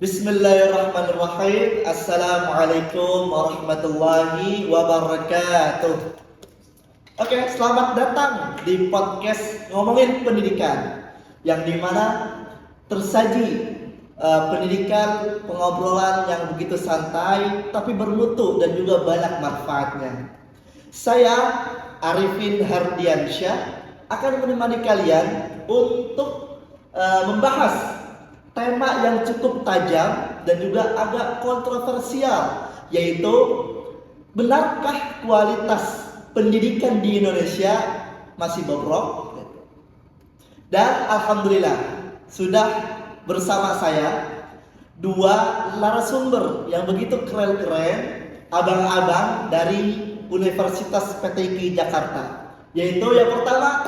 Bismillahirrahmanirrahim. Assalamualaikum warahmatullahi wabarakatuh. Oke, selamat datang di podcast ngomongin pendidikan, yang dimana tersaji pendidikan, pengobrolan yang begitu santai tapi bermutu dan juga banyak manfaatnya. Saya Arifin Hardiansyah akan menemani kalian untuk membahas tema yang cukup tajam dan juga agak kontroversial, yaitu benarkah kualitas pendidikan di Indonesia masih bobrok? Dan alhamdulillah sudah bersama saya dua narasumber yang begitu keren-keren, abang-abang dari Universitas PTIK Jakarta. Yaitu yang pertama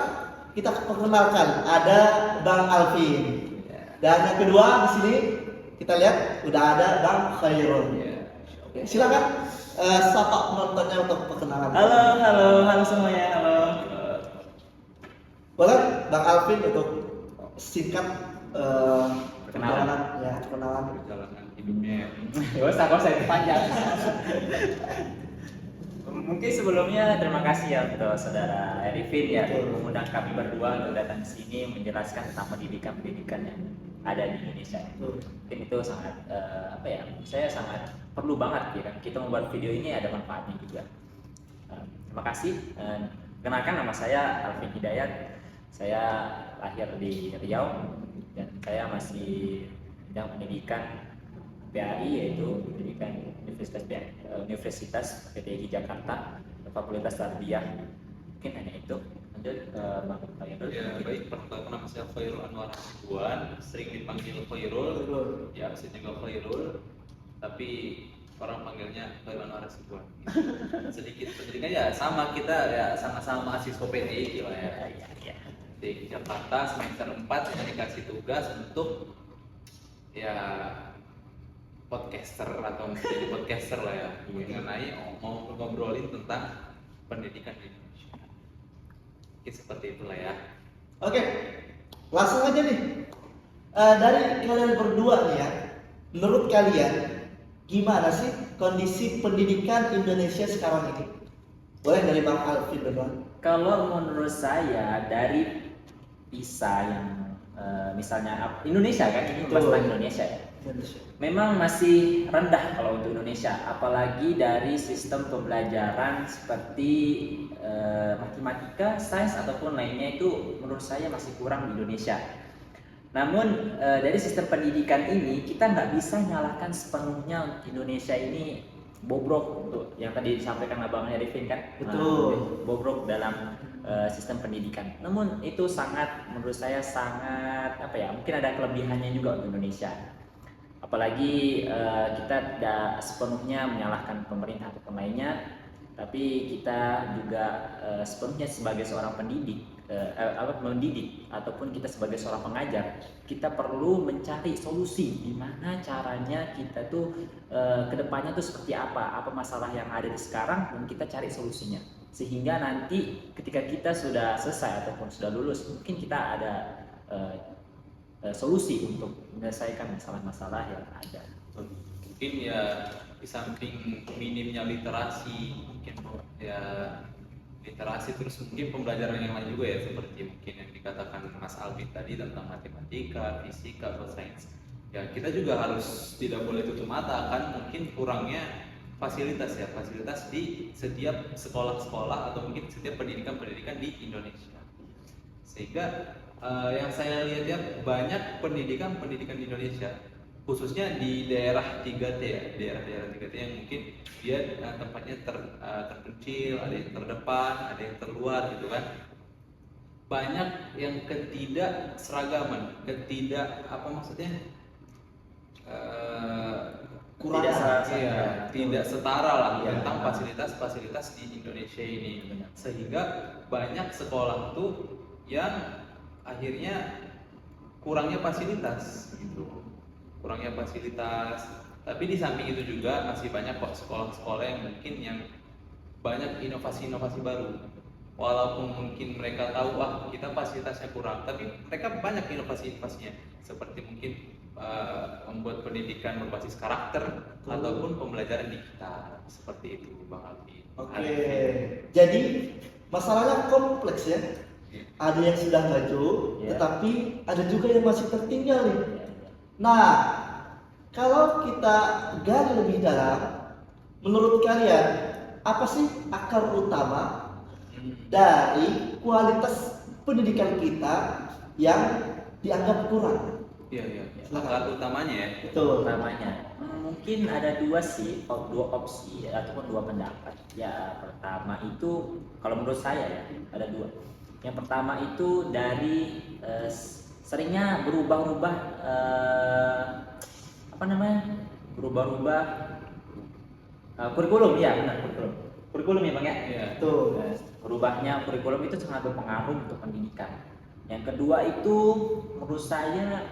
kita perkenalkan ada Bang Alvin. Dan yang kedua di sini kita lihat udah ada Bang Khairul. Oke, silakan sapa penontonnya untuk perkenalan. Halo semuanya, halo. Boleh Bang Alvin untuk singkat Perkenalan perjalanan hidupnya. Gak usah panjang. Mungkin sebelumnya terima kasih ya untuk saudara Arifin ya mengundang kami berdua untuk datang ke sini menjelaskan tentang pendidikan yang ada di Indonesia. Mungkin itu sangat saya sangat perlu banget ya kan kita membuat video ini ada manfaatnya juga. Terima kasih. Kenalkan nama saya Alvin Hidayat. Saya lahir di Riau dan saya masih bidang pendidikan PAI, yaitu pendidikan Universitas PTIK Jakarta, Fakultas Tarbiyah. Mungkin hanya itu. Lanjut Bang Khairul. Ya baik, pertama nama saya Khairul Anwar Hasibuan, sering dipanggil Khairul, ya saya juga Khairul, tapi orang panggilnya Khairul Anwar Hasibuan. Sedikit pendidikan ya sama, kita ya sama-sama mahasiswa PTIK lah ya. Di Jakarta semester 4 saya dikasih tugas untuk ya podcaster atau menjadi podcaster lah ya, mengenai mau ngobrolin tentang pendidikan di Indonesia. Mungkin seperti itulah ya. Oke, langsung aja nih. Dari kalian berdua nih ya, menurut kalian gimana sih kondisi pendidikan Indonesia sekarang ini? Boleh dari Bang Alvin dulu. Kalau menurut saya dari PISA yang misalnya Indonesia kan ini tentang Indonesia ya. Memang masih rendah kalau untuk Indonesia, apalagi dari sistem pembelajaran seperti matematika, sains ataupun lainnya itu menurut saya masih kurang di Indonesia. Namun dari sistem pendidikan ini kita nggak bisa nyalakan sepenuhnya Indonesia ini bobrok untuk yang tadi disampaikan Abang Arifin kan. Betul. Bobrok dalam sistem pendidikan. Namun itu menurut saya sangat mungkin ada kelebihannya juga untuk Indonesia. Apalagi kita tidak sepenuhnya menyalahkan pemerintah atau lainnya, tapi kita juga sepenuhnya sebagai seorang mendidik ataupun kita sebagai seorang pengajar, kita perlu mencari solusi gimana caranya kita tuh kedepannya tuh seperti apa masalah yang ada di sekarang dan kita cari solusinya, sehingga nanti ketika kita sudah selesai ataupun sudah lulus mungkin kita ada solusi untuk menyelesaikan masalah-masalah yang ada. Mungkin ya di samping minimnya literasi, mungkin ya literasi, terus mungkin pembelajaran yang lain juga ya, seperti mungkin yang dikatakan Mas Alvin tadi tentang matematika, fisika, atau sains. Ya kita juga harus tidak boleh tutup mata kan mungkin kurangnya fasilitas di setiap sekolah-sekolah atau mungkin setiap pendidikan di Indonesia. Sehingga yang saya lihat ya banyak pendidikan di Indonesia, khususnya di daerah 3T ya, daerah 3T yang mungkin dia tempatnya terpencil, ada yang terdepan, ada yang terluar gitu kan. Banyak yang ketidakseragaman, tidak setara lah tentang fasilitas di Indonesia ini. Sehingga banyak sekolah tuh yang akhirnya kurangnya fasilitas gitu. Tapi di samping itu juga masih banyak kok sekolah-sekolah yang mungkin yang banyak inovasi-inovasi baru. Walaupun mungkin mereka tahu kita fasilitasnya kurang, tapi mereka banyak inovasi-inovasinya, seperti mungkin membuat pendidikan berbasis karakter ataupun pembelajaran digital seperti itu, Bang Alvin. Oke, jadi masalahnya kompleks ya. Ada yang sudah maju, Ya. tetapi ada juga yang masih tertinggal nih. Ya, ya. Nah, kalau kita gali lebih dalam, menurut kalian apa sih akar utama dari kualitas pendidikan kita yang dianggap kurang? Iya, iya. Silakan. Akar utamanya ya. Betul. Namanya mungkin ada dua opsi ataupun dua pendapat. Ya, pertama itu kalau menurut saya ya ada dua. Yang pertama itu dari seringnya berubah-ubah apa namanya, berubah-ubah kurikulum, ya benar, kurikulum ya bang ya. Iya. Betul. Berubahnya kurikulum itu sangat berpengaruh untuk pendidikan. Yang kedua itu menurut saya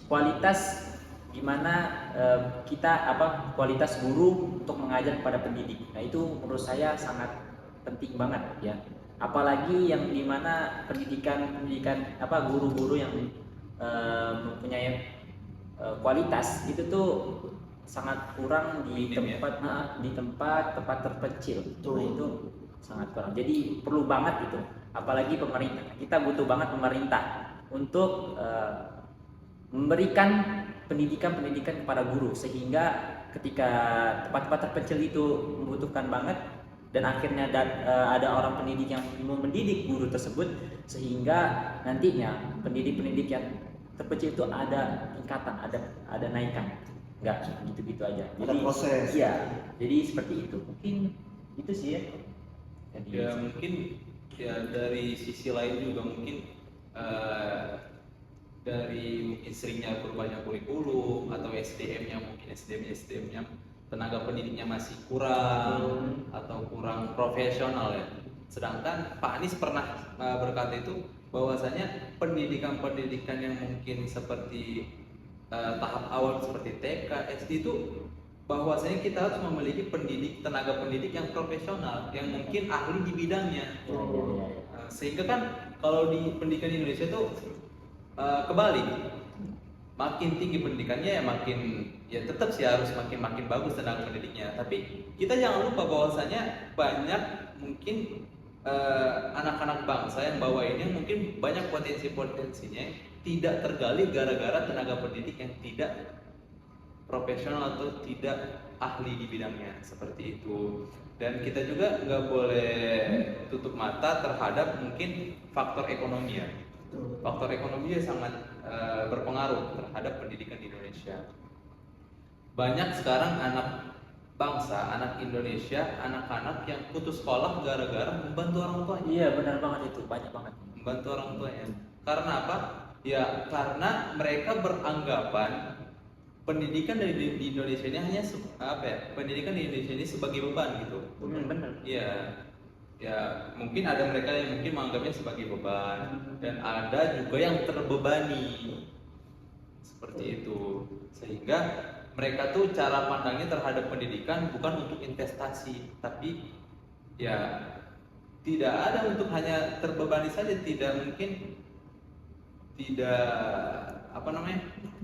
kualitas gimana kita kualitas guru untuk mengajar kepada pendidik. Nah itu menurut saya sangat penting banget ya. Apalagi yang dimana pendidikan guru-guru yang mempunyai kualitas itu tuh sangat kurang di Minim, tempat terpencil. Betul. Nah itu sangat kurang. Jadi perlu banget itu. Apalagi pemerintah. Kita butuh banget pemerintah untuk memberikan pendidikan kepada guru sehingga ketika tempat-tempat terpencil itu membutuhkan banget dan akhirnya ada orang pendidik yang mau mendidik guru tersebut sehingga nantinya pendidik yang terpencil itu ada tingkatan, ada naikan, nggak gitu-gitu aja. Ada proses. Iya, jadi seperti itu. Mungkin itu sih ya. Jadi, Ya mungkin ya dari sisi lain juga mungkin dari mungkin seringnya berubahnya kurikulum atau SDM-nya tenaga pendidiknya masih kurang atau kurang profesional ya. Sedangkan Pak Anies pernah berkata itu bahwasanya pendidikan yang mungkin seperti tahap awal seperti TK, SD itu bahwasanya kita harus memiliki tenaga pendidik yang profesional yang mungkin ahli di bidangnya. Sehingga kan kalau di pendidikan di Indonesia itu kebalik, makin tinggi pendidikannya ya tetap sih harus makin bagus tenaga pendidiknya. Tapi kita jangan lupa bahwasanya banyak mungkin anak-anak bangsa yang bawa ini mungkin banyak potensinya tidak tergali gara-gara tenaga pendidik yang tidak profesional atau tidak ahli di bidangnya seperti itu. Dan kita juga nggak boleh tutup mata terhadap mungkin faktor ekonomi ya. Faktor ekonomi sangat berpengaruh terhadap pendidikan di Indonesia. Banyak sekarang anak bangsa, anak Indonesia, anak-anak yang putus sekolah gara-gara membantu orang tuanya. Iya benar banget itu, banyak banget. Membantu orang tuanya. Karena apa? Ya karena mereka beranggapan pendidikan di Indonesia ini hanya pendidikan di Indonesia ini sebagai beban gitu. Benar. Iya. Ya mungkin ada mereka yang mungkin menganggapnya sebagai beban dan ada juga yang terbebani seperti itu, sehingga mereka tuh cara pandangnya terhadap pendidikan bukan untuk investasi tapi ya tidak ada untuk hanya terbebani saja, tidak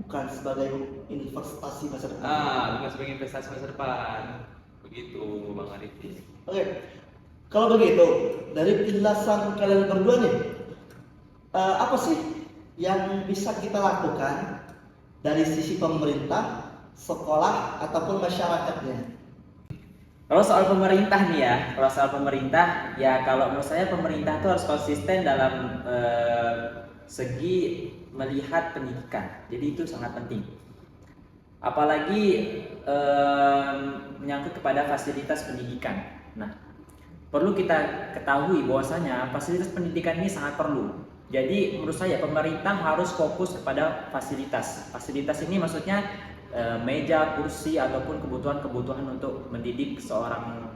Bukan sebagai investasi masa depan. bukan sebagai investasi masa depan begitu Bang Arifin. Oke, kalau begitu dari penjelasan kalian berdua nih, apa sih yang bisa kita lakukan dari sisi pemerintah, sekolah ataupun masyarakatnya? Kalau soal pemerintah nih ya, kalau menurut saya pemerintah itu harus konsisten dalam segi melihat pendidikan. Jadi itu sangat penting. Apalagi menyangkut kepada fasilitas pendidikan. Nah, perlu kita ketahui bahwasanya fasilitas pendidikan ini sangat perlu. Jadi menurut saya pemerintah harus fokus kepada fasilitas. Fasilitas ini maksudnya meja, kursi ataupun kebutuhan untuk mendidik seorang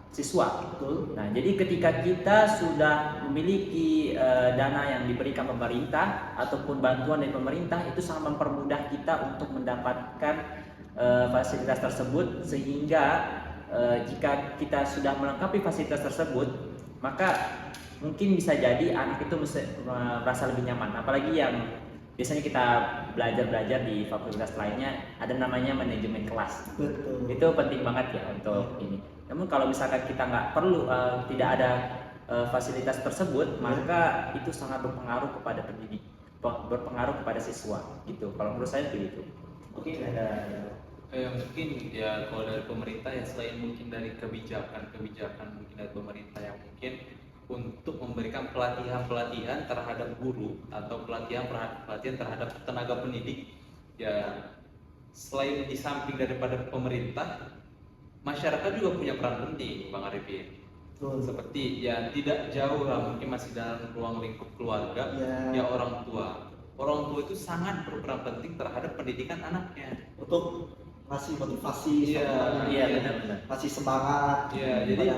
siswa. Betul. Nah, jadi ketika kita sudah memiliki dana yang diberikan pemerintah ataupun bantuan dari pemerintah, itu sangat mempermudah kita untuk mendapatkan fasilitas tersebut, sehingga jika kita sudah melengkapi fasilitas tersebut, maka mungkin bisa jadi anak itu merasa lebih nyaman. Apalagi yang biasanya kita belajar di fakultas lainnya ada namanya manajemen kelas. Betul. Itu penting banget ya untuk ini. Namun kalau misalkan kita nggak perlu tidak ada fasilitas tersebut, maka itu sangat berpengaruh kepada pendidik, berpengaruh kepada siswa gitu. Kalau menurut saya begitu. Mungkin ada mungkin ya kalau dari pemerintah ya, selain mungkin dari kebijakan mungkin dari pemerintah yang mungkin untuk memberikan pelatihan terhadap guru atau pelatihan terhadap tenaga pendidik ya, selain di samping daripada pemerintah, masyarakat juga punya peran penting, Bang Arifin. Seperti ya tidak jauh lah, mungkin masih dalam ruang lingkup keluarga, ya orang tua itu sangat berperan penting terhadap pendidikan anaknya untuk ngasih motivasi, benar-benar kasih semangat. Jadi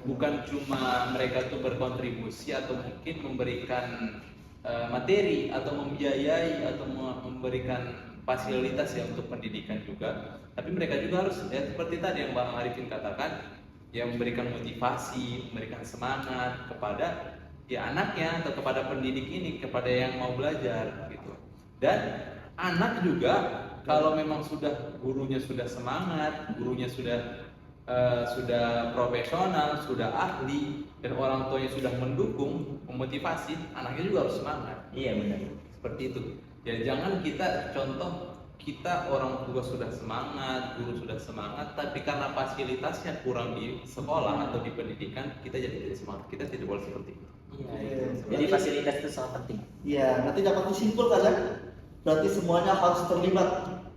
bukan cuma mereka tuh berkontribusi atau mungkin memberikan materi atau membiayai atau memberikan fasilitas ya untuk pendidikan juga, tapi mereka juga harus ya seperti tadi yang Bang Arifin katakan, ya memberikan motivasi, memberikan semangat kepada ya anaknya atau kepada pendidik ini, kepada yang mau belajar gitu. Dan anak juga kalau memang gurunya sudah semangat, gurunya sudah profesional, sudah ahli, dan orang tuanya sudah mendukung, memotivasi, anaknya juga harus semangat. Iya benar. Seperti itu. Ya jangan kita orang tua sudah semangat, guru sudah semangat, tapi karena fasilitasnya kurang di sekolah atau di pendidikan, kita jadi tidak semangat. Kita tidak boleh seperti itu. Iya. Jadi fasilitas itu sangat penting. Iya, nanti dapat disimpulkan ya. Berarti semuanya harus terlibat.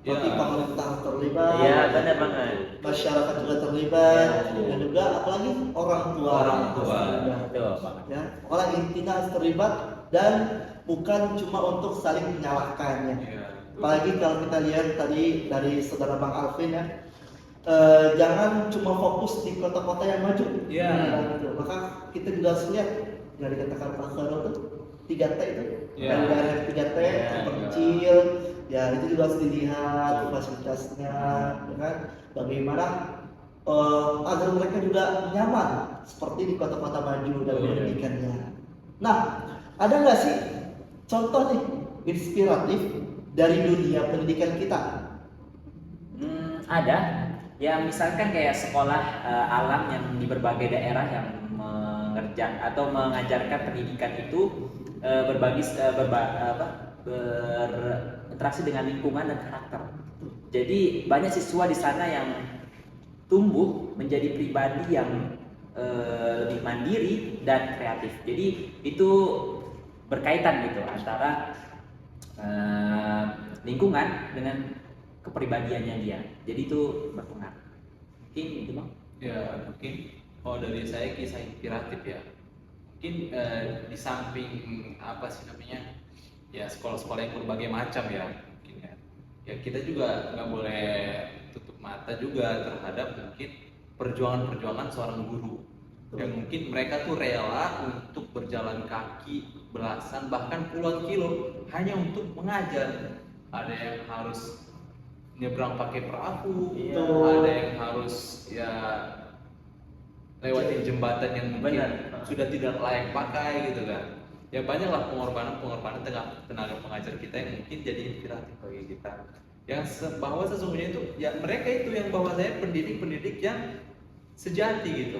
Berarti pemerintah harus terlibat. Iya, benar banget. Masyarakat juga terlibat, dan juga apalagi orang tua. Betul banget. Ya, orang intinya harus terlibat dan bukan cuma untuk saling menyalahkannya. Apalagi kalau kita lihat tadi dari saudara Bang Alvin ya, jangan cuma fokus di kota-kota yang maju. Maka kita juga harus lihat dari kata-kata Pak Khairul itu 3T itu, dari daerah 3T terpencil, ya itu juga harus dilihat fasilitasnya, ya kan? Bagaimana agar mereka juga nyaman seperti di kota-kota maju dan pendidikannya. Nah, ada nggak sih contoh nih inspiratif dari dunia pendidikan kita? Ada. Ya misalkan kayak sekolah alam yang di berbagai daerah yang mengajarkan pendidikan itu berinteraksi dengan lingkungan dan karakter. Jadi banyak siswa di sana yang tumbuh menjadi pribadi yang lebih mandiri dan kreatif. Jadi itu berkaitan gitu antara lingkungan dengan kepribadiannya dia. Jadi itu berpengaruh. Mungkin itu Bang? Ya mungkin kalau dari saya kisah inspiratif ya. Mungkin di samping apa sih namanya ya sekolah-sekolah yang berbagai macam ya mungkin ya. Ya kita juga nggak boleh tutup mata juga terhadap mungkin perjuangan-perjuangan seorang guru. Yang mungkin mereka tuh rela untuk berjalan kaki belasan bahkan puluhan kilo hanya untuk mengajar. Ada yang harus nyebrang pakai perahu, ada yang harus ya lewatin jembatan yang mungkin sudah tidak layak pakai gitu kan. Ya banyaklah pengorbanan tenaga pengajar kita yang mungkin jadi inspiratif bagi kita. Yang bahwa sesungguhnya itu ya mereka itu yang bahwa saya pendidik yang sejati gitu.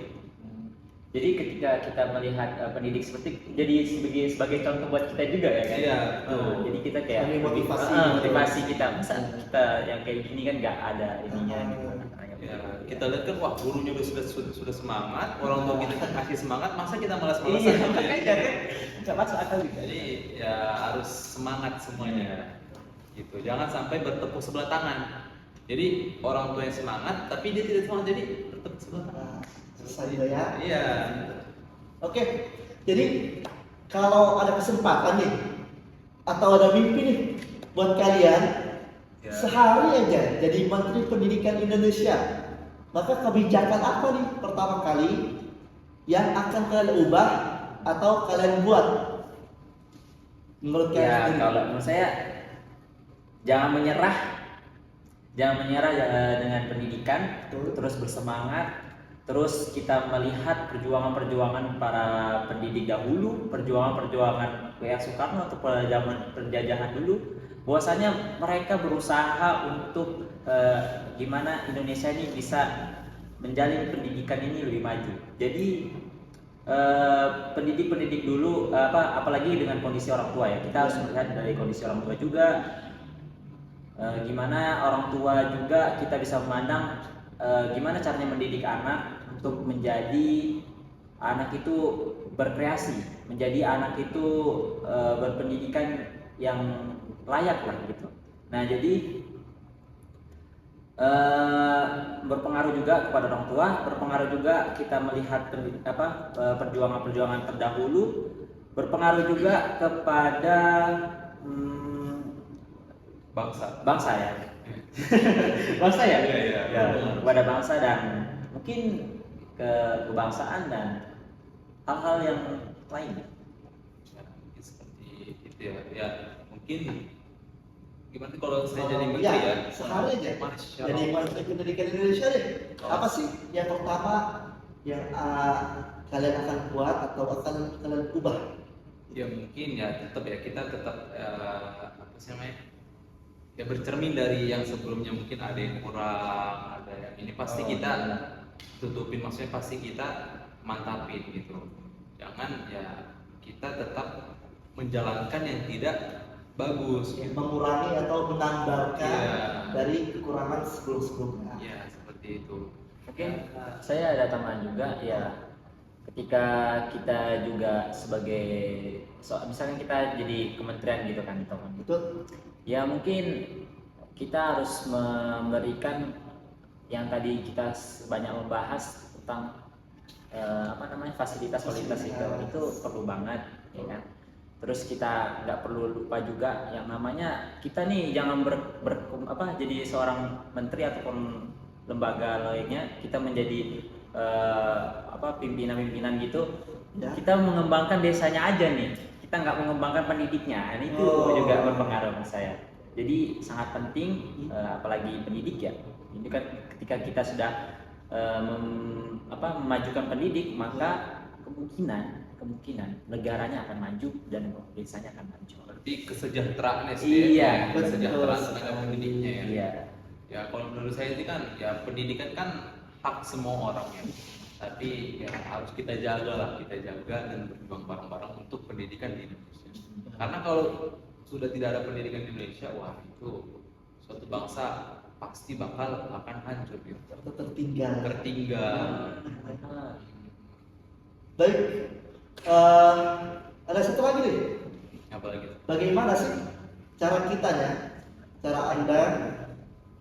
Jadi ketika kita melihat pendidik seperti jadi sebagai contoh buat kita juga ya kan? Iya. Jadi kita kayak motivasi kita. Masa kita yang kayak gini kan nggak ada ininya gitu. Ya, kita lihat kan wah gurunya sudah semangat, orang tua kita kan kasih semangat, masa kita malas-malasan? Nggak masuk akal juga. Jadi ya harus semangat semuanya. Gitu. Jangan sampai bertepuk sebelah tangan. Jadi orang tua yang semangat, tapi dia tidak semangat jadi bertepuk sebelah tangan. Selesai ya. Iya. Oke, jadi kalau ada kesempatan nih atau ada mimpi nih buat kalian sehari aja jadi Menteri Pendidikan Indonesia, maka kebijakan apa nih pertama kali yang akan kalian ubah atau kalian buat? Menurut kalian? Ya kalau menurut saya jangan menyerah dengan pendidikan, terus bersemangat. Terus kita melihat perjuangan-perjuangan para pendidik dahulu, perjuangan-perjuangan kayak Soekarno atau pada zaman penjajahan dulu, bahwasanya mereka berusaha untuk gimana Indonesia ini bisa menjalin pendidikan ini lebih maju. Jadi pendidik-pendidik dulu apalagi dengan kondisi orang tua ya, kita harus melihat dari kondisi orang tua juga, gimana orang tua juga kita bisa memandang gimana caranya mendidik anak untuk menjadi anak itu berkreasi, menjadi anak itu berpendidikan yang layak lah gitu. Nah jadi berpengaruh juga kepada orang tua, berpengaruh juga kita melihat perjuangan-perjuangan terdahulu, berpengaruh juga kepada bangsa ya. Bangsa ya? Iya. Ya, kepada bangsa dan mungkin kebangsaan dan hal-hal yang lain. Ya, mungkin seperti itu ya. Ya mungkin gimana kalau saya jadi menteri ya, ya? sekali aja. Masya Jadi Allah. Menteri Pendidikan Indonesia deh. Apa sih yang pertama yang kalian akan buat atau akan kalian ubah? Ya mungkin ya tetap ya kita tetap apa sih namanya? Ya bercermin dari yang sebelumnya mungkin ada yang kurang, ada yang ini pasti kita tutupin, maksudnya pasti kita mantapin gitu. Jangan ya kita tetap menjalankan yang tidak bagus gitu. Mengurangi atau menambahkan Iya. dari kekurangan sebelum-sebelumnya. Ya seperti itu. Mungkin saya ada tambahan juga ya, ketika kita juga sebagai misalkan kita jadi kementerian gitu kan teman, Betul. ya mungkin kita harus memberikan yang tadi kita banyak membahas tentang fasilitas-fasilitas itu perlu banget ya kan. Terus kita nggak perlu lupa juga yang namanya kita nih jangan jadi seorang menteri ataupun lembaga lainnya kita menjadi pimpinan-pimpinan gitu Ya. kita mengembangkan desanya aja nih, kita nggak mengembangkan pendidiknya. Ini itu juga berpengaruh menurut saya. Jadi sangat penting apalagi pendidik ya, ini kan ketika kita sudah memajukan pendidik maka kemungkinan negaranya akan maju dan desanya akan maju. Berarti kesejahteraan SDM, Iya, kesejahteraan betul. tenaga pendidiknya ya. Iya. Ya kalau menurut saya itu kan ya pendidikan kan hak semua orang ya. Tapi ya harus kita jaga dan berjuang bareng-bareng untuk pendidikan di Indonesia. Karena kalau sudah tidak ada pendidikan di Indonesia, wah itu suatu bangsa pasti akan hancur gitu. Atau tertinggal. Baik. Ada satu lagi nih. Apalagi Bagaimana sih cara cara Anda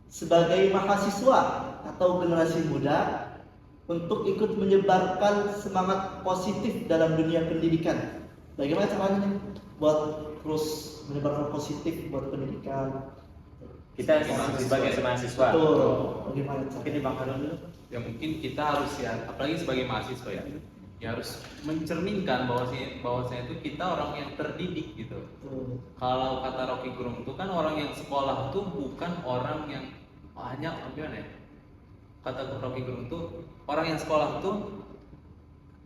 sebagai mahasiswa atau generasi muda untuk ikut menyebarkan semangat positif dalam dunia pendidikan? Bagaimana caranya nih buat terus menyebarkan positif buat pendidikan? Kita sebagai mahasiswa. Betul. Bagaimana Mungkin caranya? di Bang Harun dulu. ya mungkin kita harus ya, apalagi sebagai mahasiswa ya harus mencerminkan bahwasanya itu kita orang yang terdidik gitu. Betul. Kalau kata Rocky Gerung itu kan orang yang sekolah tuh bukan orang yang hanya gimana ya? Kata Rocky Gerung tuh orang yang sekolah tuh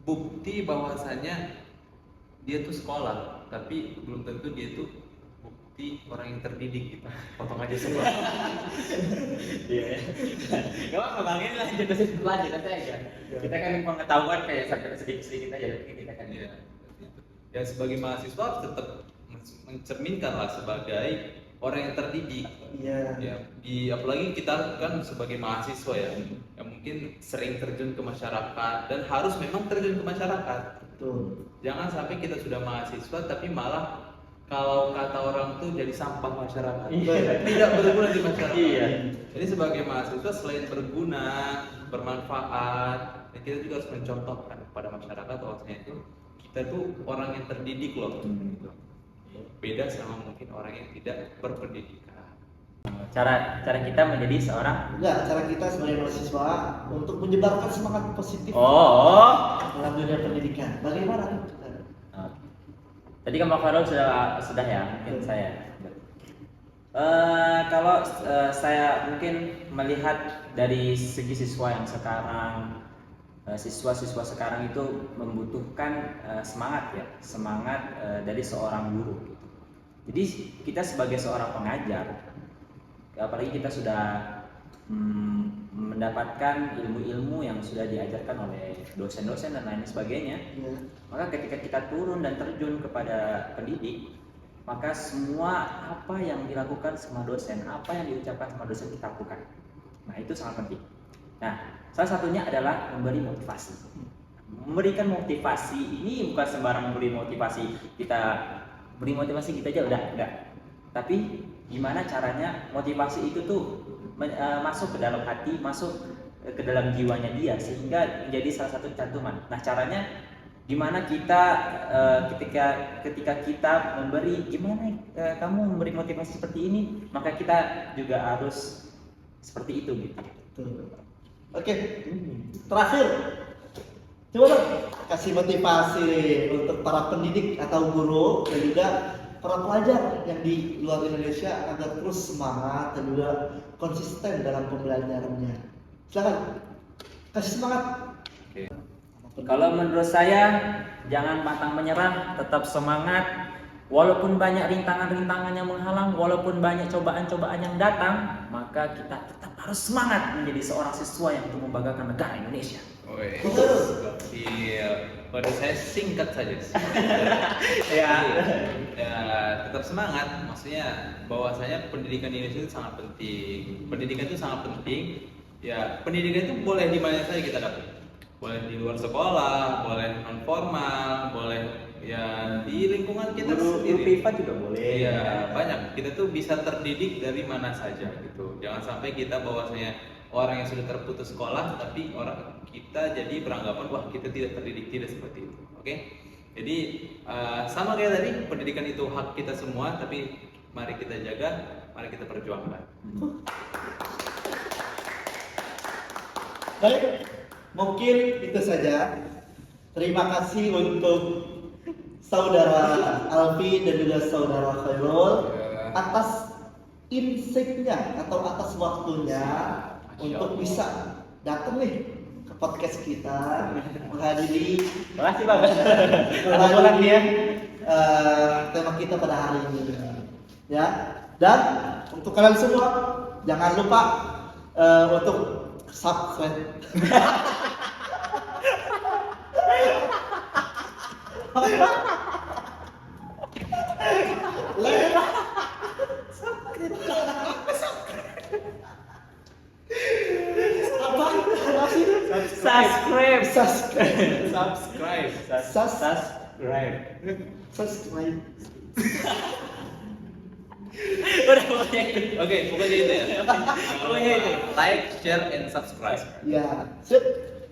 bukti bahwasanya dia tuh sekolah, tapi belum tentu dia tuh bukti orang yang terdidik gitu. Potong aja semua. Iya. Gak apa-apa Bang, ini lanjut aja. Kita kan pengetahuan kayak sedikit-sedikit aja kita kan. Iya. Ya sebagai mahasiswa harus tetap mencerminkan lah sebagai orang yang terdidik. Iya. Ya, apalagi kita kan sebagai mahasiswa ya, yang mungkin sering terjun ke masyarakat dan harus memang terjun ke masyarakat. Betul. Jangan sampai kita sudah mahasiswa tapi malah kalau kata orang tuh jadi sampah masyarakat. Iya. Tidak berguna di masyarakat. Iya. Jadi sebagai mahasiswa selain berguna, bermanfaat, ya kita juga harus mencontohkan kepada masyarakat bahwasanya itu kita tuh orang yang terdidik loh. Gitu. Beda sama mungkin orang yang tidak berpendidikan. Cara kita menjadi seorang Cara kita sebagai mahasiswa untuk menyebarkan semangat positif dalam dunia pendidikan. Bagaimana? Tadi kan Bang Farul sudah ya, mungkin saya. Kalau saya mungkin melihat dari segi siswa yang sekarang siswa-siswa sekarang itu membutuhkan semangat dari seorang guru gitu. Jadi kita sebagai seorang pengajar, apalagi kita sudah mendapatkan ilmu-ilmu yang sudah diajarkan oleh dosen-dosen dan lain sebagainya, maka ketika kita turun dan terjun kepada pendidik, maka semua apa yang dilakukan sama dosen, apa yang diucapkan sama dosen kita lakukan. Nah, itu sangat penting. Nah, salah satunya adalah memberi motivasi. Memberikan motivasi ini bukan sembarang memberi motivasi kita beri motivasi kita aja udah. Tapi gimana caranya motivasi itu tuh masuk ke dalam hati, masuk ke dalam jiwanya dia sehingga menjadi salah satu cantuman. Nah, caranya gimana kita ketika kita memberi, gimana kamu memberi motivasi seperti ini, maka kita juga harus seperti itu gitu. Oke, terakhir, coba dong kasih motivasi untuk para pendidik atau guru dan juga para pelajar yang di luar Indonesia agar terus semangat dan juga konsisten dalam pembelajarannya. Silakan, kasih semangat. Oke. Kalau menurut saya, jangan pantang menyerah, tetap semangat. Walaupun banyak rintangan-rintangan yang menghalang, walaupun banyak cobaan-cobaan yang datang, maka kita tetap harus semangat menjadi seorang siswa yang untuk membanggakan negara Indonesia. Pada saya singkat saja. Ya. Ya, tetap semangat. Maksudnya bahwasanya pendidikan di Indonesia itu sangat penting. Pendidikan itu sangat penting. Ya, pendidikan itu boleh di mana saja kita dapat. Boleh di luar sekolah, boleh non formal, boleh ya di lingkungan kita sendiri. Privat juga boleh. Iya, banyak. Kita tuh bisa terdidik dari mana saja gitu. Jangan sampai kita bahwasanya orang yang sudah terputus sekolah tapi orang kita jadi beranggapan wah kita tidak terdidik, tidak seperti itu. Oke? Jadi sama kayak tadi, pendidikan itu hak kita semua, tapi mari kita jaga, mari kita perjuangkan. Baik, mungkin itu saja. Terima kasih untuk saudara Alfi dan juga saudara Khairul atas insight-nya atau atas waktunya untuk bisa datang nih ke podcast kita menghadiri. Makasih Bang. Menghadiri tema kita pada hari ini. Ya, dan untuk kalian semua jangan lupa untuk subscribe. Subscribe. Udah pokoknya itu. Oke, pokoknya itu ya. Pokoknya itu. Like, share, and subscribe. Ya, sip.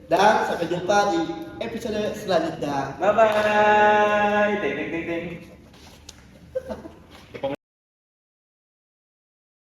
Dan sampai jumpa di episode selanjutnya. Bye bye. Ting ting ting ting.